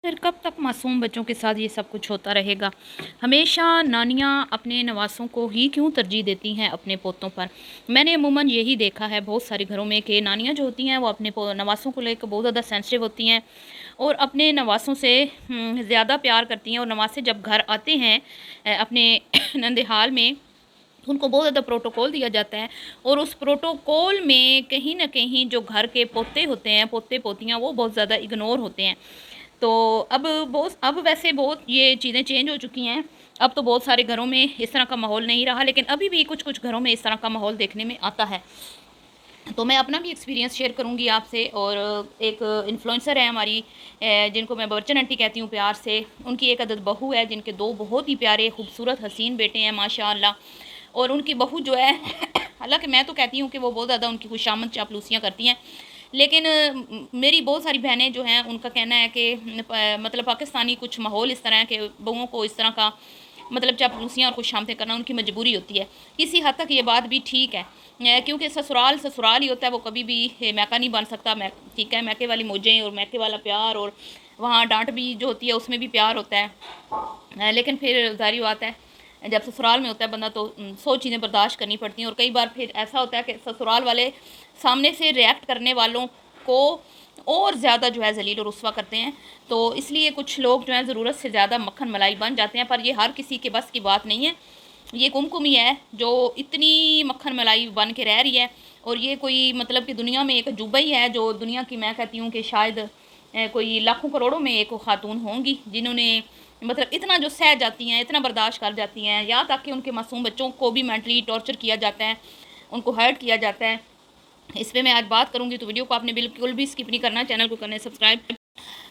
फिर कब तक मासूम बच्चों के साथ ये सब कुछ होता रहेगा। हमेशा नानियाँ अपने नवासों को ही क्यों तरजीह देती हैं अपने पोतों पर। मैंने अमूमन यही देखा है बहुत सारे घरों में कि नानियाँ जो होती हैं वो अपने नवासों को लेकर बहुत ज़्यादा सेंसिटिव होती हैं और अपने नवासों से ज़्यादा प्यार करती हैं। और नवासे जब घर आते हैं अपने नंदहाल में, उनको बहुत ज़्यादा प्रोटोकॉल दिया जाता है और उस प्रोटोकॉल में कहीं न कहीं जो घर के पोते होते हैं, पोते पोतियाँ, वो बहुत ज़्यादा इग्नोर होते हैं। तो अब वैसे बहुत ये चीज़ें चेंज हो चुकी हैं। अब तो बहुत सारे घरों में इस तरह का माहौल नहीं रहा, लेकिन अभी भी कुछ-कुछ घरों में इस तरह का माहौल देखने में आता है। तो मैं अपना भी एक्सपीरियंस शेयर करूँगी आपसे। और एक इन्फ्लुएंसर है हमारी, जिनको मैं बच्चन आंटी कहती हूँ प्यार से। उनकी एक अदद बहू है जिनके 2 बहुत ही प्यारे खूबसूरत हसीन बेटे हैं माशाअल्लाह। और उनकी बहू जो है हालाँकि मैं तो कहती हूँ कि वो बहुत ज़्यादा उनकी खुशामद चापलूसियाँ करती हैं, लेकिन मेरी बहुत सारी बहनें जो हैं उनका कहना है कि मतलब पाकिस्तानी कुछ माहौल इस तरह है कि बहुओं को इस तरह का मतलब चापलूसियाँ और खुशामतें करना उनकी मजबूरी होती है। किसी हद तक ये बात भी ठीक है, क्योंकि ससुराल ससुराल ही होता है, वो कभी भी मैका नहीं बन सकता। मैं ठीक है, मैके वाली मौजें और मैके वाला प्यार, और वहाँ डांट भी जो होती है उसमें भी प्यार होता है। लेकिन फिर जारी बात है जब ससुराल में होता है बंदा तो 100 चीज़ें बर्दाश्त करनी पड़ती हैं। और कई बार फिर ऐसा होता है कि ससुराल वाले सामने से रिएक्ट करने वालों को और ज़्यादा जो है ज़लील और रुस्वा करते हैं। तो इसलिए कुछ लोग जो है ज़रूरत से ज़्यादा मक्खन मलाई बन जाते हैं, पर ये हर किसी के बस की बात नहीं है। ये कुमकुम ही है जो इतनी मक्खन मलाई बन के रह रही है। और ये कोई मतलब कि दुनिया में एक अजूबा ही है, जो दुनिया की मैं कहती हूँ कि शायद कोई लाखों करोड़ों में एक खातून होंगी जिन्होंने मतलब इतना जो सह जाती हैं, इतना बर्दाश्त कर जाती हैं। या ताकि उनके मासूम बच्चों को भी मेंटली टॉर्चर किया जाता है, उनको हर्ट किया जाता है। इस पर मैं आज बात करूँगी, तो वीडियो को आपने बिल्कुल भी स्किप नहीं करना, चैनल को करना है सब्सक्राइब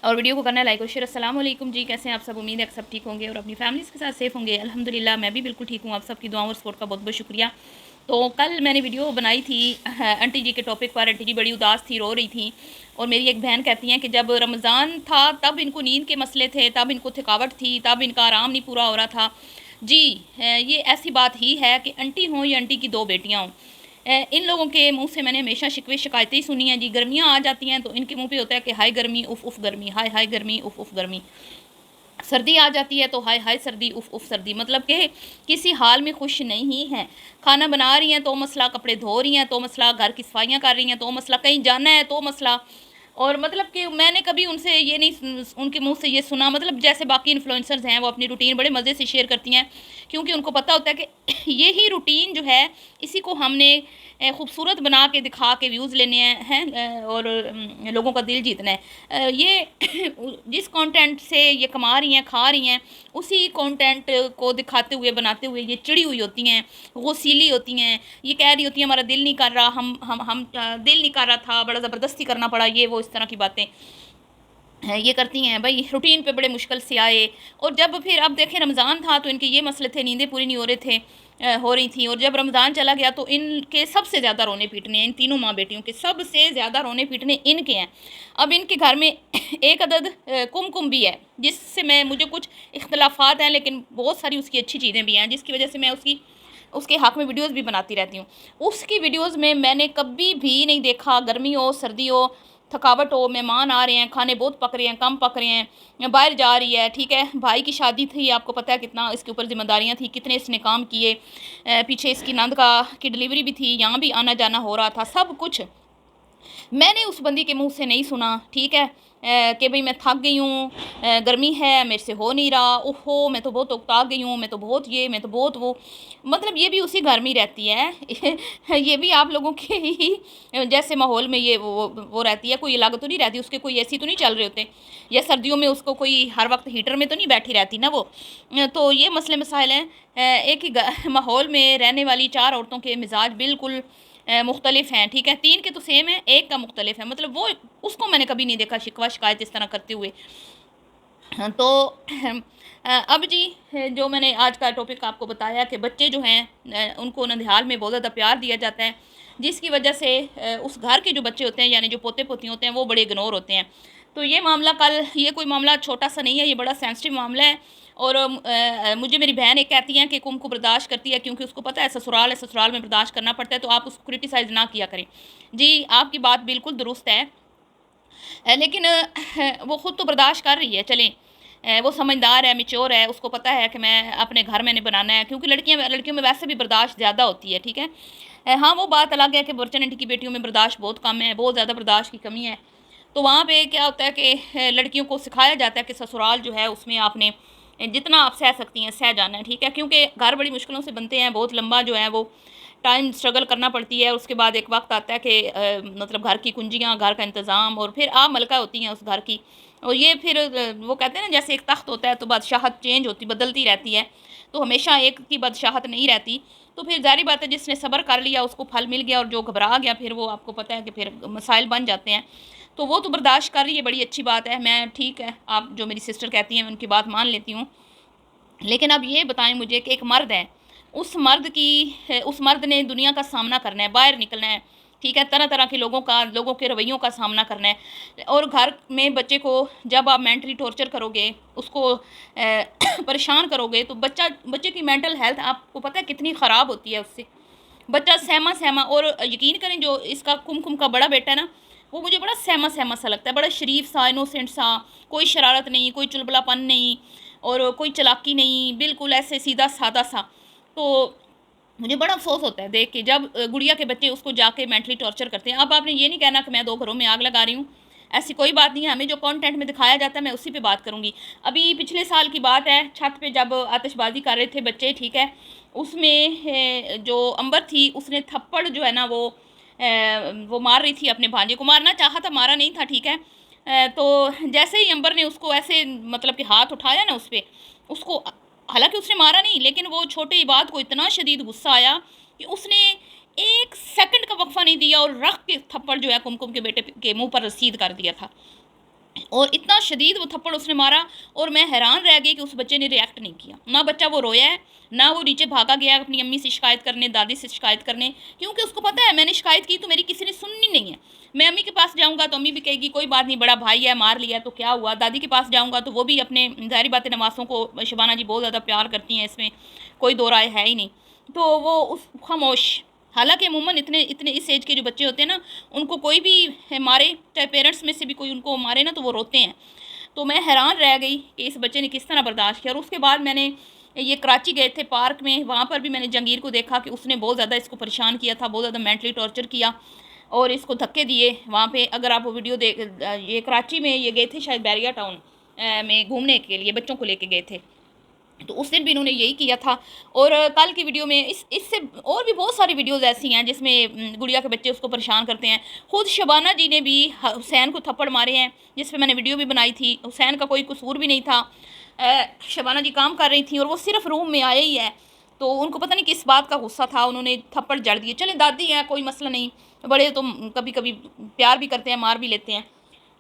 और वीडियो को करना है लाइक और शेयर। अस्सलाम वालेकुम जी, कैसे हैं आप सब? उम्मीद है कि सब ठीक होंगे और अपनी फैमिलीज़ के साथ सेफ होंगे। अल्हम्दुलिल्लाह मैं भी बिल्कुल ठीक हूँ। आप सबकी दुआओं और सपोर्ट का बहुत बहुत शुक्रिया। तो कल मैंने वीडियो बनाई थी आंटी जी के टॉपिक पर। आंटी जी बड़ी उदास थी, रो रही थी। और मेरी एक बहन कहती हैं कि जब रमज़ान था तब इनको नींद के मसले थे, तब इनको थकावट थी, तब इनका आराम नहीं पूरा हो रहा था। जी ये ऐसी बात ही है कि आंटी हों या आंटी की 2 बेटियाँ हों, इन लोगों के मुंह से मैंने हमेशा शिकवे शिकायतें ही सुनी हैं। जी गर्मियाँ आ जाती हैं तो इनके मुंह पे होता है कि हाय गर्मी उफ़ उफ़ गर्मी, हाय हाय गर्मी उफ़ उफ़ गर्मी। सर्दी आ जाती है तो हाय हाय सर्दी उफ़ उफ़ सर्दी। मतलब कि किसी हाल में खुश नहीं है। खाना बना रही हैं तो मसला, कपड़े धो रही हैं तो मसला, घर की सफाइयाँ कर रही हैं तो मसला, कहीं जाना है तो मसला। और मतलब कि मैंने कभी उनसे ये नहीं उनके मुंह से ये सुना, मतलब जैसे बाकी इन्फ्लुएंसर्स हैं वो अपनी रूटीन बड़े मज़े से शेयर करती हैं, क्योंकि उनको पता होता है कि यही रूटीन जो है इसी को हमने खूबसूरत बना के दिखा के व्यूज़ लेने हैं और लोगों का दिल जीतना है। ये जिस कंटेंट से ये कमा रही हैं, खा रही हैं, उसी कंटेंट को दिखाते हुए, बनाते हुए ये चिड़ी हुई होती हैं, गुस्सैली होती हैं। ये कह रही होती हैं हमारा दिल नहीं कर रहा, हम दिल नहीं कर रहा था, बड़ा ज़बरदस्ती करना पड़ा, ये वो इस तरह की बातें हैं ये करती हैं। भाई रूटीन पे बड़े मुश्किल से आए। और जब फिर अब देखें रमज़ान था तो इनके ये मसले थे, नींदें पूरी नहीं हो रहे थे, हो रही थी। और जब रमज़ान चला गया तो इनके सबसे ज़्यादा रोने पीटने, इन तीनों माँ बेटियों के सबसे ज़्यादा रोने पीटने इनके हैं। अब इनके घर में एक अदद कुमकुम भी है जिससे मैं मुझे कुछ इख्तलाफात हैं, लेकिन बहुत सारी उसकी अच्छी चीज़ें भी हैं जिसकी वजह से मैं उसके हक़ में वीडियोज़ भी बनाती रहती हूँ। उसकी वीडियोज़ में मैंने कभी भी नहीं देखा गर्मी हो, सर्दी हो, थकावट हो, मेहमान आ रहे हैं, खाने बहुत पक रहे हैं, कम पक रहे हैं, बाहर जा रही है, ठीक है, भाई की शादी थी, आपको पता है कितना इसके ऊपर ज़िम्मेदारियाँ थी, कितने इसने काम किए, पीछे इसकी नंद की डिलीवरी भी थी, यहाँ भी आना जाना हो रहा था, सब कुछ मैंने उस बंदी के मुंह से नहीं सुना, ठीक है, कि भाई मैं थक गई हूँ, गर्मी है, मेरे से हो नहीं रहा, ओहो मैं तो बहुत उकता गई हूँ, मैं तो बहुत ये, मैं तो बहुत वो। मतलब ये भी उसी घर में ही रहती है ये भी आप लोगों के ही जैसे माहौल में ये वो रहती है, कोई अलग तो नहीं रहती, उसके कोई ऐसी तो नहीं चल रहे होते, या सर्दियों में उसको कोई हर वक्त हीटर में तो नहीं बैठी रहती ना वो। तो ये मसले मसाइल हैं। एक ही माहौल में रहने वाली 4 औरतों के मिजाज बिल्कुल मुख्तलिफ हैं, ठीक है, 3 के तो सेम है, एक का मुख्तलिफ है। मतलब वो उसको मैंने कभी नहीं देखा शिकवा शिकायत इस तरह करते हुए। हाँ, तो अब जी जो मैंने आज का टॉपिक आपको बताया कि बच्चे जो हैं उनको नंदहाल में बहुत ज़्यादा प्यार दिया जाता है, जिसकी वजह से उस घर के जो बच्चे होते हैं यानी जो पोते पोती होते हैं वो बड़े इग्नोर होते हैं। तो ये मामला कल, ये कोई मामला छोटा सा नहीं है, ये बड़ा सेंसिटिव मामला है। और मुझे मेरी बहन एक कहती हैं कि कुम को बर्दाश्त करती है क्योंकि उसको पता है ससुराल में बर्दाश्त करना पड़ता है, तो आप उसको क्रिटिसाइज़ ना किया करें। जी आपकी बात बिल्कुल दुरुस्त है। लेकिन वो ख़ुद तो बर्दाश्त कर रही है, चलें। वो समझदार है, मैच्योर है, उसको पता है कि मैं अपने घर मैंने बनाना है, क्योंकि लड़कियों में वैसे भी बर्दाश्त ज़्यादा होती है, ठीक है। हाँ, वो बात अलग है कि बर्चन आंटी की बेटियों में बर्दाश्त बहुत कम है, बहुत ज़्यादा बर्दाश्त की कमी है। तो वहाँ पे क्या होता है कि लड़कियों को सिखाया जाता है कि ससुराल जो है उसमें आपने जितना आप सह सकती हैं सह जाना है, ठीक है। क्योंकि घर बड़ी मुश्किलों से बनते हैं, बहुत लंबा जो है वो टाइम स्ट्रगल करना पड़ती है। उसके बाद एक वक्त आता है कि मतलब घर की कुंजियाँ, घर का इंतज़ाम, और फिर आप मलका होती हैं उस घर की। और ये फिर वो कहते हैं ना, जैसे एक तख्त होता है तो बादशाहत चेंज होती बदलती रहती है, तो हमेशा एक की बादशाहत नहीं रहती। तो फिर ज़ाहिर बात है, जिसने सब्र कर लिया उसको फल मिल गया, और जो घबरा गया फिर वो आपको पता है कि फिर मसाइल बन जाते हैं। तो वो तो बर्दाश्त कर रही है, बड़ी अच्छी बात है। मैं ठीक है, आप जो मेरी सिस्टर कहती हैं मैं उनकी बात मान लेती हूँ। लेकिन अब ये बताएं मुझे कि एक मर्द है, उस मर्द ने दुनिया का सामना करना है, बाहर निकलना है, ठीक है, तरह तरह के लोगों के रवैयों का सामना करना है। और घर में बच्चे को जब आप मेंटली टॉर्चर करोगे, उसको परेशान करोगे, तो बच्चे की मेंटल हेल्थ आपको पता है कितनी ख़राब होती है उससे। बच्चा सहमा सहमा, और यकीन करें जो इसका कुमकुम का बड़ा बेटा है ना, वो मुझे बड़ा सहमा सहमा सा लगता है, बड़ा शरीफ सा, इनोसेंट सा, कोई शरारत नहीं, कोई चुलबुलापन नहीं, और कोई चालाकी नहीं, बिल्कुल ऐसे सीधा सादा सा। तो मुझे बड़ा अफसोस होता है देख के जब गुड़िया के बच्चे उसको जाके मेंटली टॉर्चर करते हैं। अब आपने ये नहीं कहना कि मैं 2 घरों में आग लगा रही हूँ, ऐसी कोई बात नहीं है। हमें जो कंटेंट में दिखाया जाता है मैं उसी पे बात करूँगी। अभी पिछले साल की बात है, छत पे जब आतिशबाजी कर रहे थे बच्चे, ठीक है, उसमें जो अंबर थी उसने थप्पड़ जो है ना वो मार रही थी अपने भांजे को, मारना चाहा था, मारा नहीं था, ठीक है। तो जैसे ही अंबर ने उसको ऐसे मतलब कि हाथ उठाया ना उस पर, उसको हालांकि उसने मारा नहीं, लेकिन वो छोटे इबाद को इतना शदीद गुस्सा आया कि उसने 1 सेकंड का वक्फा नहीं दिया और रख के थप्पड़ जो है कुमकुम के बेटे के मुंह पर रसीद कर दिया था। और इतना शदीद वो थप्पड़ उसने मारा, और मैं हैरान रह गई कि उस बच्चे ने रिएक्ट नहीं किया। ना बच्चा वो रोया है, ना वो नीचे भागा गया अपनी अम्मी से शिकायत करने, दादी से शिकायत करने, क्योंकि उसको पता है मैंने शिकायत की तो मेरी किसी ने सुननी नहीं है। मैं अम्मी के पास जाऊंगा तो अम्मी भी कहेगी कोई बात नहीं, बड़ा भाई है, मार लिया तो क्या हुआ। दादी के पास जाऊंगा तो वो भी अपने ज़ाहिर बातें नवासों को शबाना जी बहुत ज़्यादा प्यार करती हैं, इसमें कोई दो राय है ही नहीं। तो वो उस खामोश, हालांकि अमूमन इतने इतने इस एज के जो बच्चे होते हैं ना, उनको कोई भी मारे, चाहे पेरेंट्स में से भी कोई उनको मारे ना, तो वो रोते हैं। तो मैं हैरान रह गई कि इस बच्चे ने किस तरह बर्दाश्त किया। और उसके बाद मैंने ये कराची गए थे पार्क में, वहाँ पर भी मैंने जंगीर को देखा कि उसने बहुत ज़्यादा इसको परेशान किया था, बहुत ज़्यादा मेंटली टॉर्चर किया और इसको धक्के दिए वहाँ पे। अगर आप वो वीडियो देख, ये कराची में ये गए थे शायद बैरिया टाउन में घूमने के लिए, बच्चों को लेके गए थे, तो उस दिन भी इन्होंने यही किया था। और कल की वीडियो में इससे और भी बहुत सारी वीडियोस ऐसी हैं जिसमें गुड़िया के बच्चे उसको परेशान करते हैं। खुद शबाना जी ने भी हुसैन को थप्पड़ मारे हैं, जिस पे मैंने वीडियो भी बनाई थी। हुसैन का कोई कसूर भी नहीं था, शबाना जी काम कर रही थी और वो सिर्फ रूम में आए ही है, तो उनको पता नहीं किस बात का गुस्सा था, उन्होंने थप्पड़ जड़ दिए। चले दादी हैं, कोई मसला नहीं, बड़े तो कभी कभी प्यार भी करते हैं, मार भी लेते हैं,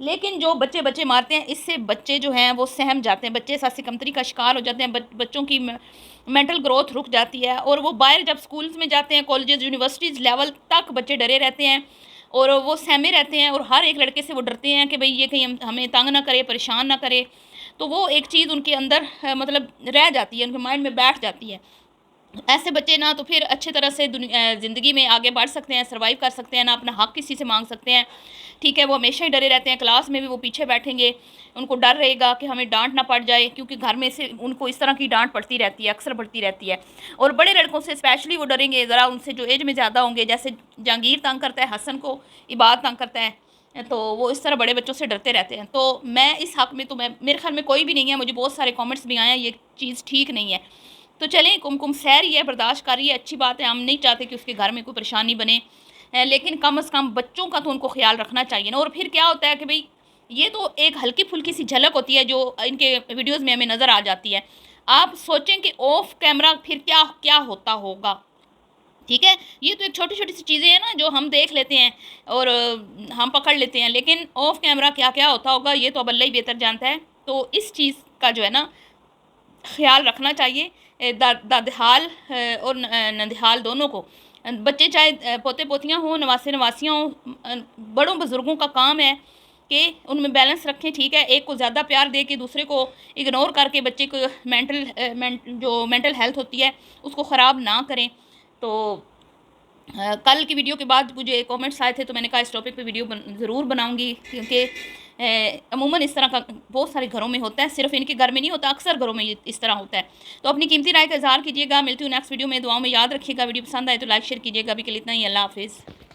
लेकिन जो बच्चे मारते हैं, इससे बच्चे जो हैं वो सहम जाते हैं, बच्चे सासिकमतरी का शिकार हो जाते हैं, बच्चों की मेंटल ग्रोथ रुक जाती है। और वो बाहर जब स्कूल्स में जाते हैं, कॉलेजेस यूनिवर्सिटीज़ लेवल तक बच्चे डरे रहते हैं और वो सहमे रहते हैं, और हर एक लड़के से वो डरते हैं कि भाई ये कहीं हमें तंग ना करे, परेशान ना करे। तो वो एक चीज़ उनके अंदर मतलब रह जाती है, उनके माइंड में बैठ जाती है। ऐसे बच्चे ना तो फिर अच्छे तरह से ज़िंदगी में आगे बढ़ सकते हैं, सर्वाइव कर सकते हैं, ना अपना हक़ किसी से मांग सकते हैं, ठीक है। वो हमेशा ही डरे रहते हैं, क्लास में भी वो पीछे बैठेंगे, उनको डर रहेगा कि हमें डांट ना पड़ जाए, क्योंकि घर में से उनको इस तरह की डांट पड़ती रहती है, अक्सर पड़ती रहती है। और बड़े लड़कों से स्पेशली वो डरेंगे, ज़रा उनसे जो एज में ज़्यादा होंगे, जैसे जहांगीर तंग करता है हसन को, इबाद तंग करता है, तो वो इस तरह बड़े बच्चों से डरते रहते हैं। तो मैं इस हक़ में तो मेरे ख्याल में कोई भी नहीं है, मुझे बहुत सारे कॉमेंट्स भी आए हैं ये चीज़ ठीक नहीं है। तो चलें, कुमकुम सह रही है, बर्दाश्त कर रही है, अच्छी बात है। हम नहीं चाहते कि उसके घर में कोई परेशानी बने, लेकिन कम से कम बच्चों का तो उनको ख्याल रखना चाहिए ना। और फिर क्या होता है कि भाई ये तो एक हल्की फुल्की सी झलक होती है जो इनके वीडियोज़ में हमें नज़र आ जाती है। आप सोचें कि ऑफ कैमरा फिर क्या क्या होता होगा, ठीक है। ये तो एक छोटी छोटी सी चीज़ें हैं ना जो हम देख लेते हैं और हम पकड़ लेते हैं, लेकिन ऑफ कैमरा क्या क्या होता होगा ये तो अब अल्लाह ही बेहतर जानता है। तो इस चीज़ का जो है ना ख्याल रखना चाहिए दादहाल और नंदहाल दोनों को। बच्चे चाहे पोते पोतियाँ हों, नवासे नवासियाँ हों, बड़ों बुज़ुर्गों का काम है कि उनमें बैलेंस रखें, ठीक है। एक को ज़्यादा प्यार दे के दूसरे को इग्नोर करके बच्चे को जो मेंटल हेल्थ होती है उसको ख़राब ना करें। तो कल की वीडियो के बाद मुझे कमेंट्स आए थे, तो मैंने कहा इस टॉपिक पे वीडियो ज़रूर बनाऊंगी, क्योंकि अमूमन इस तरह का बहुत सारे घरों में होता है, सिर्फ इनके घर में नहीं होता, अक्सर घरों में इस तरह होता है। तो अपनी कीमती राय का इज़हार कीजिएगा। मिलती हूँ नेक्स्ट वीडियो में, दुआओं में याद रखिएगा। वीडियो पसंद आए तो लाइक शेयर कीजिएगा। अभी के लिए इतना ही, अल्लाह हाफिज़।